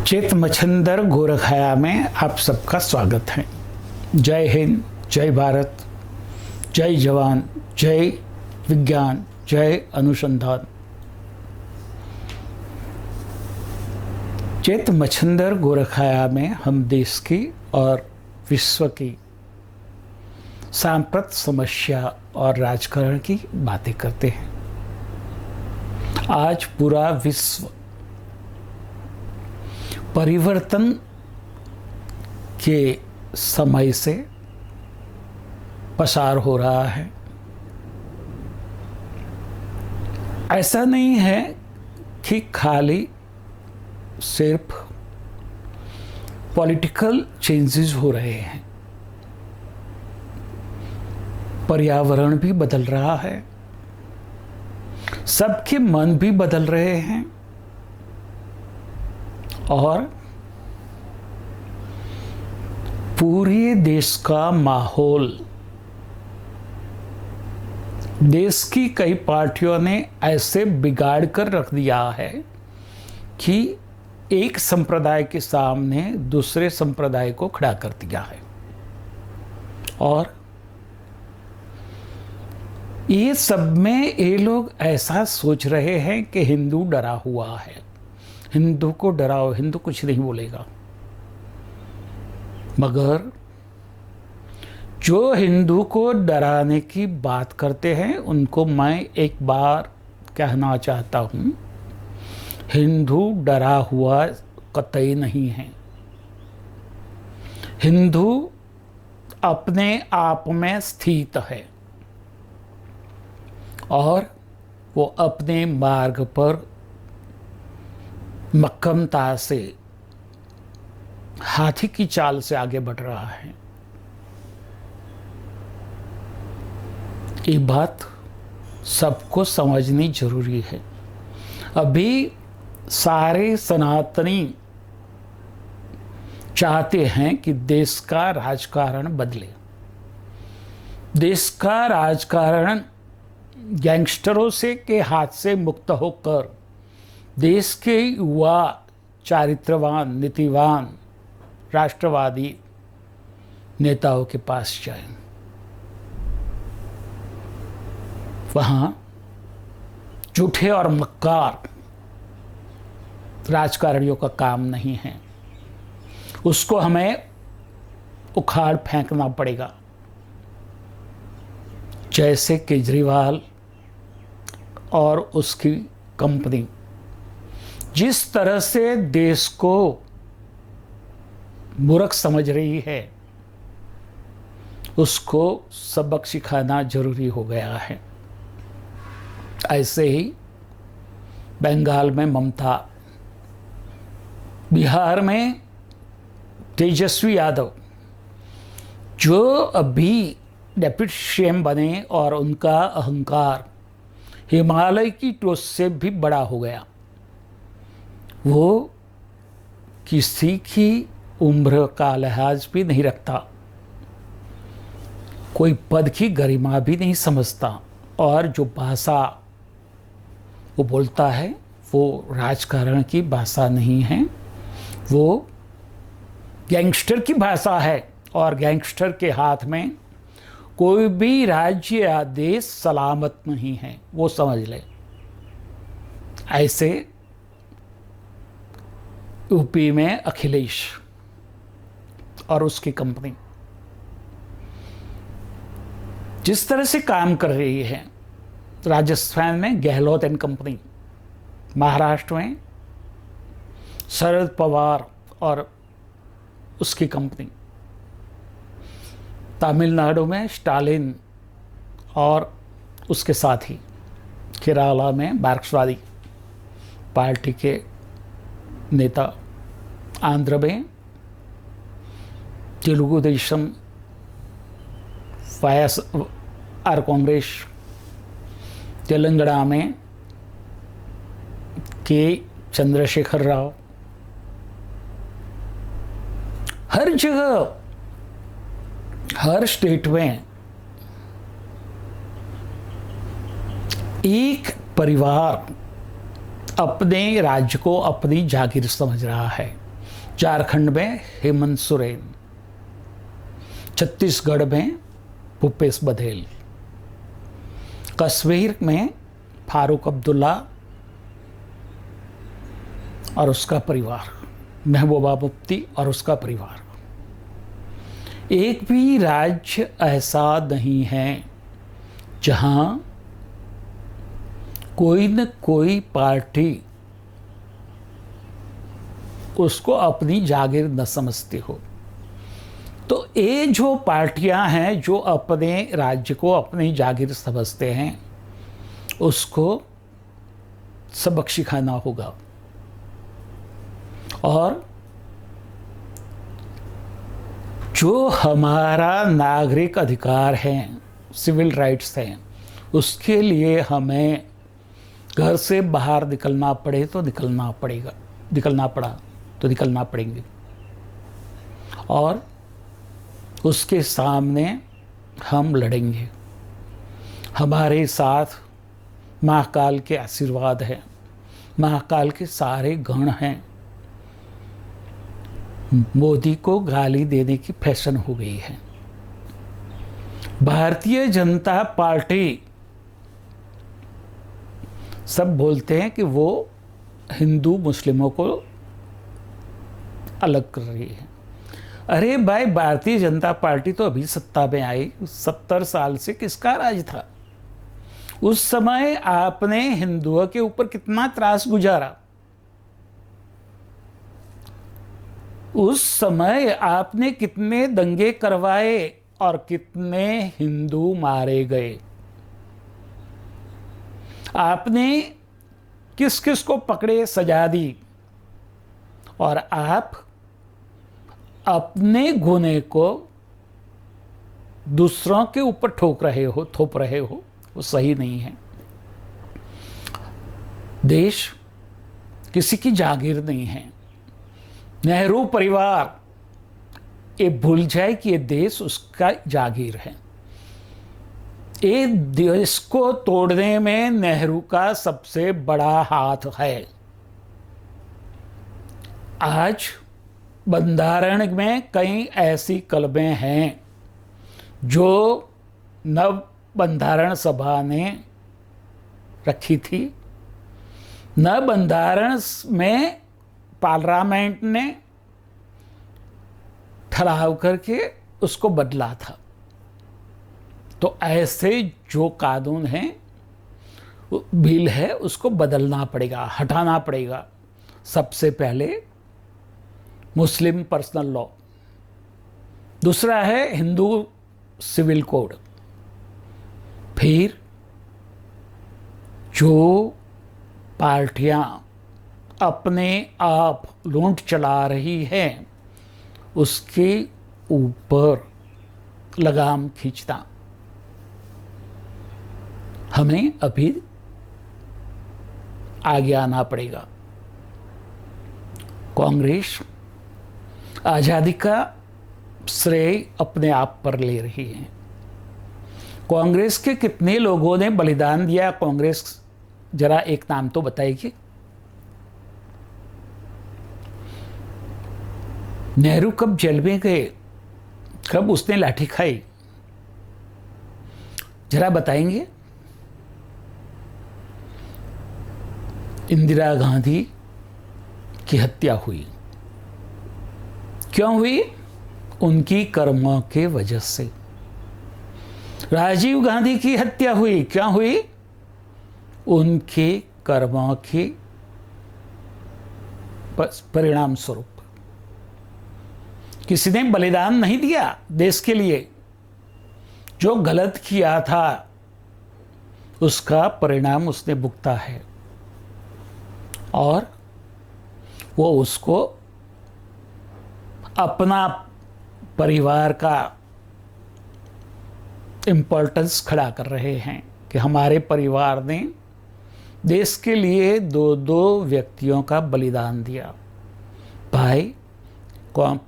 चेत मच्छंदर गोरखया में आप सबका स्वागत है। जय हिंद, जय भारत, जय जवान, जय विज्ञान, जय अनुसंधान। चेत मच्छंदर गोरखया में हम देश की और विश्व की सांप्रत समस्या और राजकारण की बातें करते हैं। आज पूरा विश्व परिवर्तन के समय से पसार हो रहा है। ऐसा नहीं है कि खाली सिर्फ पॉलिटिकल चेंजेस हो रहे हैं, पर्यावरण भी बदल रहा है, सबके मन भी बदल रहे हैं और पूरे देश का माहौल, देश की कई पार्टियों ने ऐसे बिगाड़ कर रख दिया है कि एक संप्रदाय के सामने दूसरे संप्रदाय को खड़ा कर दिया है। और ये सब में ये लोग ऐसा सोच रहे हैं कि हिंदू डरा हुआ है, हिंदू को डराओ, हिंदू कुछ नहीं बोलेगा। मगर जो हिंदू को डराने की बात करते हैं उनको मैं एक बार कहना चाहता हूं, हिंदू डरा हुआ कतई नहीं है। हिंदू अपने आप में स्थित है और वो अपने मार्ग पर मक्कमता से, हाथी की चाल से आगे बढ़ रहा है। ये बात सबको समझनी जरूरी है। अभी सारे सनातनी चाहते हैं कि देश का राजकारण बदले। देश का राजकारण गैंगस्टरों से के हाथ से मुक्त होकर देश के युवा चारित्रवान, नीतिवान, राष्ट्रवादी नेताओं के पास जाएं। वहां झूठे और मक्कार राजकारणियों का काम नहीं है, उसको हमें उखाड़ फेंकना पड़ेगा। जैसे केजरीवाल और उसकी कंपनी जिस तरह से देश को मूर्ख समझ रही है, उसको सबक सिखाना जरूरी हो गया है। ऐसे ही बंगाल में ममता, बिहार में तेजस्वी यादव, जो अभी डेप्यूटी सीएम बने और उनका अहंकार हिमालय की टोच से भी बड़ा हो गया। वो किसी की उम्र का लिहाज भी नहीं रखता, कोई पद की गरिमा भी नहीं समझता, और जो भाषा वो बोलता है वो राजकारण की भाषा नहीं है, वो गैंगस्टर की भाषा है। और गैंगस्टर के हाथ में कोई भी राज्य या देश सलामत नहीं है, वो समझ ले। ऐसे यूपी में अखिलेश और उसकी कंपनी जिस तरह से काम कर रही है, राजस्थान में गहलोत एंड कंपनी, महाराष्ट्र में शरद पवार और उसकी कंपनी, तमिलनाडु में स्टालिन और उसके साथी, केरला में मार्क्सवादी पार्टी के नेता, आंध्र में तेलुगु देशम वाईएसआर कांग्रेस, तेलंगाना में के चंद्रशेखर राव। हर जगह, हर स्टेट में एक परिवार अपने राज्य को अपनी जागीर समझ रहा है। झारखंड में हेमंत सोरेन, छत्तीसगढ़ में भूपेश बघेल, कश्मीर में फारूक अब्दुल्ला और उसका परिवार, महबूबा मुफ्ती और उसका परिवार। एक भी राज्य ऐसा नहीं है जहां कोई न कोई पार्टी उसको अपनी जागीर न समझती हो। तो ये जो पार्टियां हैं जो अपने राज्य को अपनी जागीर समझते हैं, उसको सबक सिखाना होगा। और जो हमारा नागरिक अधिकार है, सिविल राइट्स हैं, उसके लिए हमें घर से बाहर निकलना पड़े तो निकलना पड़ेगा, निकलना पड़ा तो निकलना पड़ेंगे, और उसके सामने हम लड़ेंगे। हमारे साथ महाकाल के आशीर्वाद हैं, महाकाल के सारे गण हैं। मोदी को गाली देने की फैशन हो गई है। भारतीय जनता पार्टी सब बोलते हैं कि वो हिंदू मुस्लिमों को अलग कर रही है। अरे भाई, भारतीय जनता पार्टी तो अभी सत्ता में आई, 70 साल से किसका राज था? उस समय आपने हिंदुओं के ऊपर कितना त्रास गुजारा, उस समय आपने कितने दंगे करवाए और कितने हिंदू मारे गए। आपने किस किस को पकड़े, सजा दी, और आप अपने गुने को दूसरों के ऊपर थोप रहे हो। वो सही नहीं है। देश किसी की जागीर नहीं है। नेहरू परिवार ये भूल जाए कि ये देश उसका जागीर है। ये देश को तोड़ने में नेहरू का सबसे बड़ा हाथ है। आज बंधारण में कई ऐसी कलमें हैं जो नव बंधारण सभा ने रखी थी। नव बंधारण में पार्लियामेंट ने ठहराव करके उसको बदला था। तो ऐसे जो कानून हैं, बिल है, उसको बदलना पड़ेगा, हटाना पड़ेगा। सबसे पहले मुस्लिम पर्सनल लॉ, दूसरा है हिंदू सिविल कोड, फिर जो पार्टियां अपने आप लूट चला रही हैं उसके ऊपर लगाम खींचना। हमें अभी आगे आना पड़ेगा। कांग्रेस आज़ादी का श्रेय अपने आप पर ले रही है। कांग्रेस के कितने लोगों ने बलिदान दिया? कांग्रेस जरा एक नाम तो बताइए। नेहरू कब जेल में गए? कब उसने लाठी खाई? जरा बताएंगे। इंदिरा गांधी की हत्या हुई, क्यों हुई? उनकी कर्मों के वजह से। राजीव गांधी की हत्या हुई, क्यों हुई? उनके कर्मों के परिणाम स्वरूप। किसी ने बलिदान नहीं दिया देश के लिए। जो गलत किया था उसका परिणाम उसने भुगता है, और वो उसको अपना परिवार का इम्पोर्टेंस खड़ा कर रहे हैं कि हमारे परिवार ने देश के लिए 2-2 व्यक्तियों का बलिदान दिया। भाई,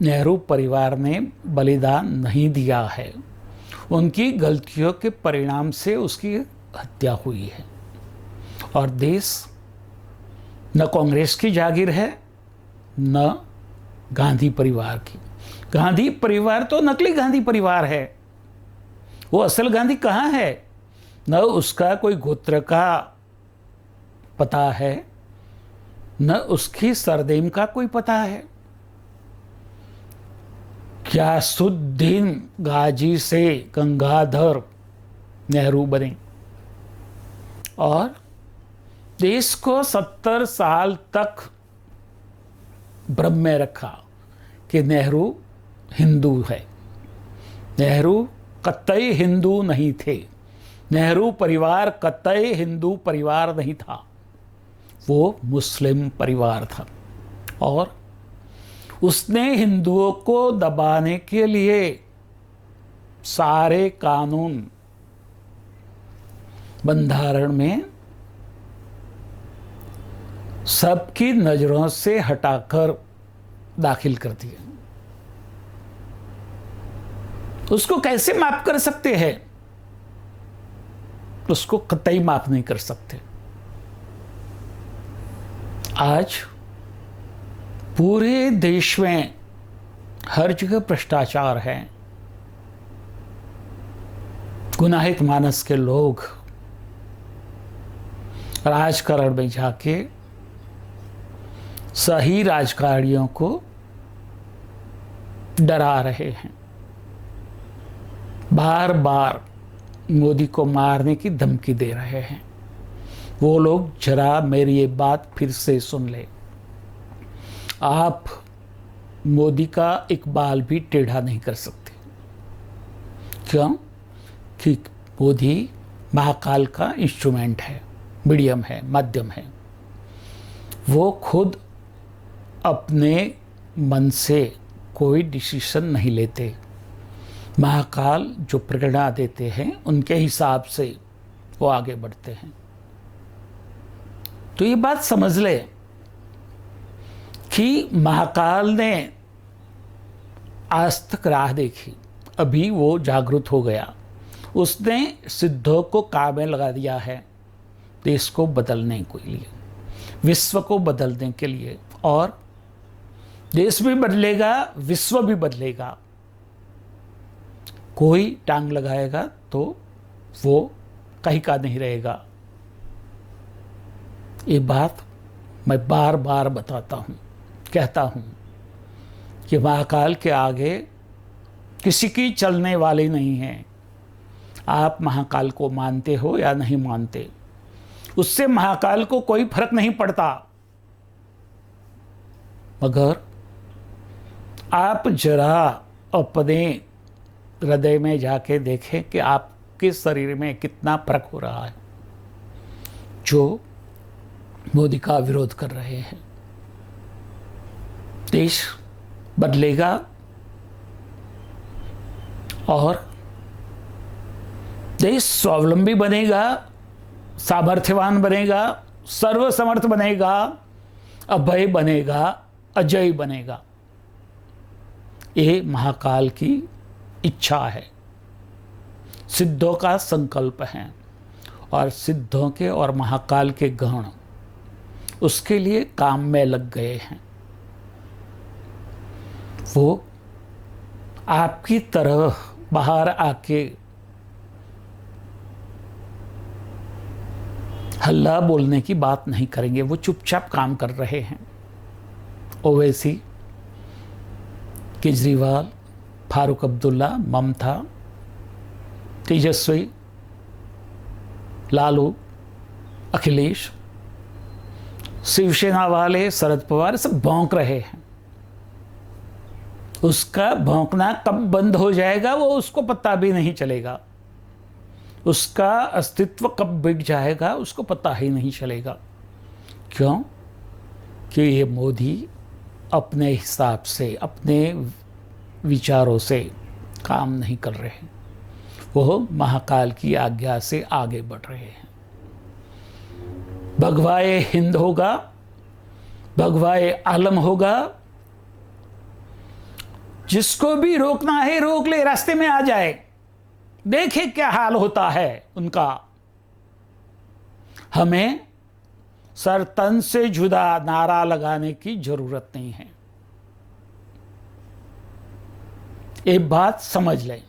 नेहरू परिवार ने बलिदान नहीं दिया है, उनकी गलतियों के परिणाम से उसकी हत्या हुई है। और देश न कांग्रेस की जागीर है, न गांधी परिवार की। गांधी परिवार तो नकली गांधी परिवार है, वो असल गांधी कहाँ है? न उसका कोई गोत्र का पता है, न उसकी सरनेम का कोई पता है। ग्यासुद्दीन गाजी से गंगाधर नेहरू बने और देश को 70 साल तक भ्रम में रखा कि नेहरू हिंदू है। नेहरू कतई हिंदू नहीं थे। नेहरू परिवार कतई हिंदू परिवार नहीं था, वो मुस्लिम परिवार था। और उसने हिंदुओं को दबाने के लिए सारे कानून बंधारण में सबकी नजरों से हटाकर दाखिल कर दिए। उसको कैसे माफ कर सकते हैं? उसको कतई माफ नहीं कर सकते। आज पूरे देश में हर जगह भ्रष्टाचार है। गुनाहित मानस के लोग राजकारण में जाके सही राजकारणियों को डरा रहे हैं, बार बार मोदी को मारने की धमकी दे रहे हैं। वो लोग जरा मेरी ये बात फिर से सुन ले। आप मोदी का एक बाल भी टेढ़ा नहीं कर सकते। क्यों? कि मोदी महाकाल का इंस्ट्रूमेंट है, मीडियम है, माध्यम है। वो खुद अपने मन से कोई डिसीजन नहीं लेते। महाकाल जो प्रेरणा देते हैं उनके हिसाब से वो आगे बढ़ते हैं। तो ये बात समझ ले कि महाकाल ने आज तक राह देखी, अभी वो जागरूक हो गया। उसने सिद्धों को काम में लगा दिया है देश को बदलने के लिए, विश्व को बदलने के लिए। और देश भी बदलेगा, विश्व भी बदलेगा। कोई टांग लगाएगा तो वो कहीं का नहीं रहेगा। ये बात मैं बार बार बताता हूँ, कहता हूँ कि महाकाल के आगे किसी की चलने वाली नहीं है। आप महाकाल को मानते हो या नहीं मानते, उससे महाकाल को कोई फर्क नहीं पड़ता। मगर आप जरा अपने हृदय में जाके देखें कि आपके शरीर में कितना फर्क हो रहा है जो मोदी का विरोध कर रहे हैं। देश बदलेगा और देश स्वावलंबी बनेगा, सामर्थ्यवान बनेगा, सर्वसमर्थ बनेगा, अभय बनेगा, अजय बनेगा। ये महाकाल की इच्छा है, सिद्धों का संकल्प है। और सिद्धों के और महाकाल के गण उसके लिए काम में लग गए हैं। वो आपकी तरह बाहर आके हल्ला बोलने की बात नहीं करेंगे, वो चुपचाप काम कर रहे हैं। ओवैसी, केजरीवाल, फारूक अब्दुल्ला, ममता, तेजस्वी, लालू, अखिलेश, शिवसेना वाले, शरद पवार, सब भौंक रहे हैं। उसका भौंकना कब बंद हो जाएगा वो उसको पता भी नहीं चलेगा। उसका अस्तित्व कब बिक जाएगा उसको पता ही नहीं चलेगा। क्यों? कि ये मोदी अपने हिसाब से, अपने विचारों से काम नहीं कर रहे, वो महाकाल की आज्ञा से आगे बढ़ रहे हैं। भगवाए हिंद होगा, भगवाए आलम होगा। जिसको भी रोकना है रोक ले, रास्ते में आ जाए, देखे क्या हाल होता है उनका। हमें सर तन से जुदा नारा लगाने की जरूरत नहीं है। एक बात समझ लें,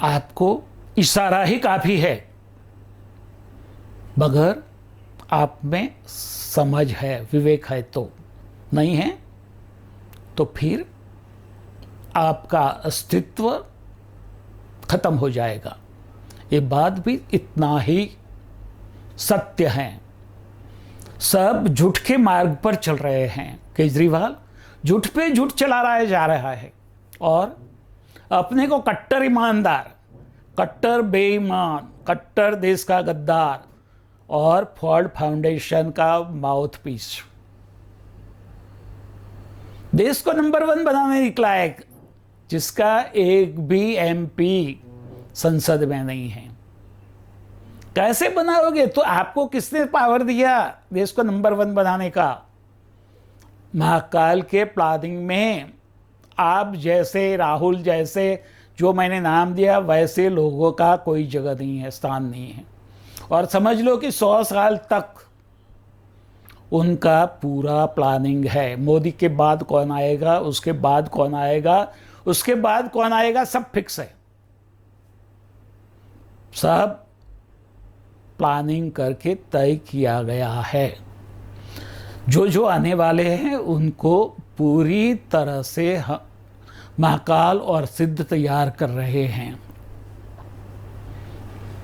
आपको इशारा ही काफी है, मगर आप में समझ है, विवेक है तो, नहीं है तो फिर आपका अस्तित्व खत्म हो जाएगा। ये बात भी इतना ही सत्य है। सब झूठ के मार्ग पर चल रहे हैं। केजरीवाल झूठ पे झूठ चला रहा जा रहा है और अपने को कट्टर ईमानदार, कट्टर बेईमान, कट्टर देश का गद्दार और फोर्ड फाउंडेशन का माउथपीस, देश को नंबर 1 बनाने निकला है, जिसका एक भी एमपी संसद में नहीं है। कैसे बनाओगे? तो आपको किसने पावर दिया देश को नंबर 1 बनाने का? महाकाल के प्लानिंग में आप जैसे, राहुल जैसे, जो मैंने नाम दिया वैसे लोगों का कोई जगह नहीं है, स्थान नहीं है। और समझ लो कि 100 साल तक उनका पूरा प्लानिंग है। मोदी के बाद कौन आएगा, उसके बाद कौन आएगा, उसके बाद कौन आएगा, सब फिक्स है। सब प्लानिंग करके तय किया गया है। जो जो आने वाले हैं उनको पूरी तरह से महाकाल और सिद्ध तैयार कर रहे हैं।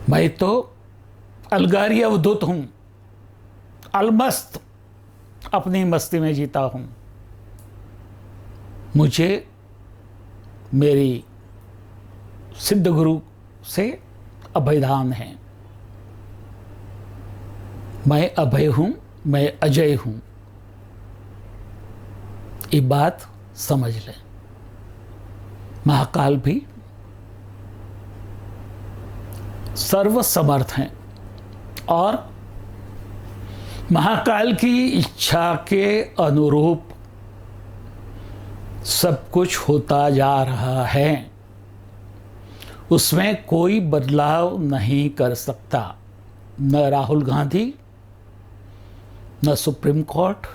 मैं तो अलगारी अवधूत हूं, अलमस्त अपनी मस्ती में जीता हूं। मुझे मेरी सिद्ध गुरु से अभयदान है। मैं अभय हूं, मैं अजय हूं। ये बात समझ लें। महाकाल भी सर्वसमर्थ हैं और महाकाल की इच्छा के अनुरूप सब कुछ होता जा रहा है। उसमें कोई बदलाव नहीं कर सकता, न राहुल गांधी, न सुप्रीम कोर्ट,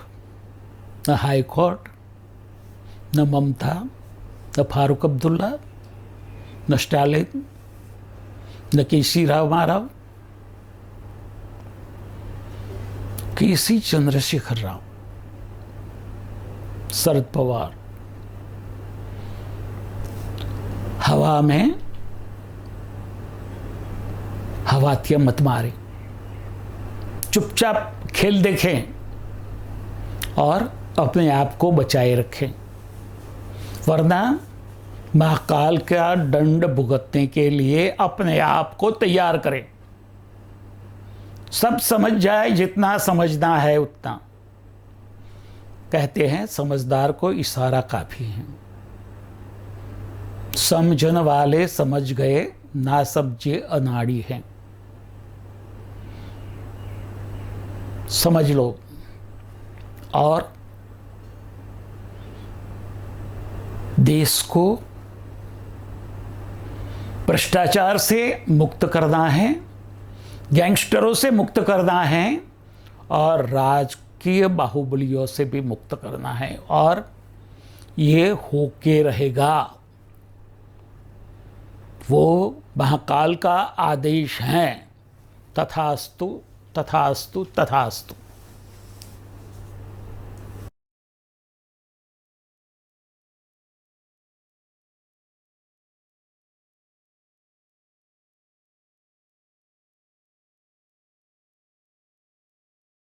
न हाई कोर्ट, न ममता, न फारूक अब्दुल्ला, न स्टालिन, न केसी रामाराव, केसी चंद्रशेखर राव, शरद पवार। हवा में हवातिया मत मारे, चुपचाप खेल देखें और अपने आप को बचाए रखें, वरना महाकाल का दंड भुगतने के लिए अपने आप को तैयार करें। सब समझ जाए, जितना समझना है उतना। कहते हैं समझदार को इशारा काफी है। समझन वाले समझ गए, ना समझे अनाड़ी हैं। समझ लो। और देश को भ्रष्टाचार से मुक्त करना है, गैंगस्टरों से मुक्त करना है और राजकीय बाहुबलियों से भी मुक्त करना है। और ये होके रहेगा। वो महाकाल का आदेश है। तथास्तु, तथास्तु, तथास्तु।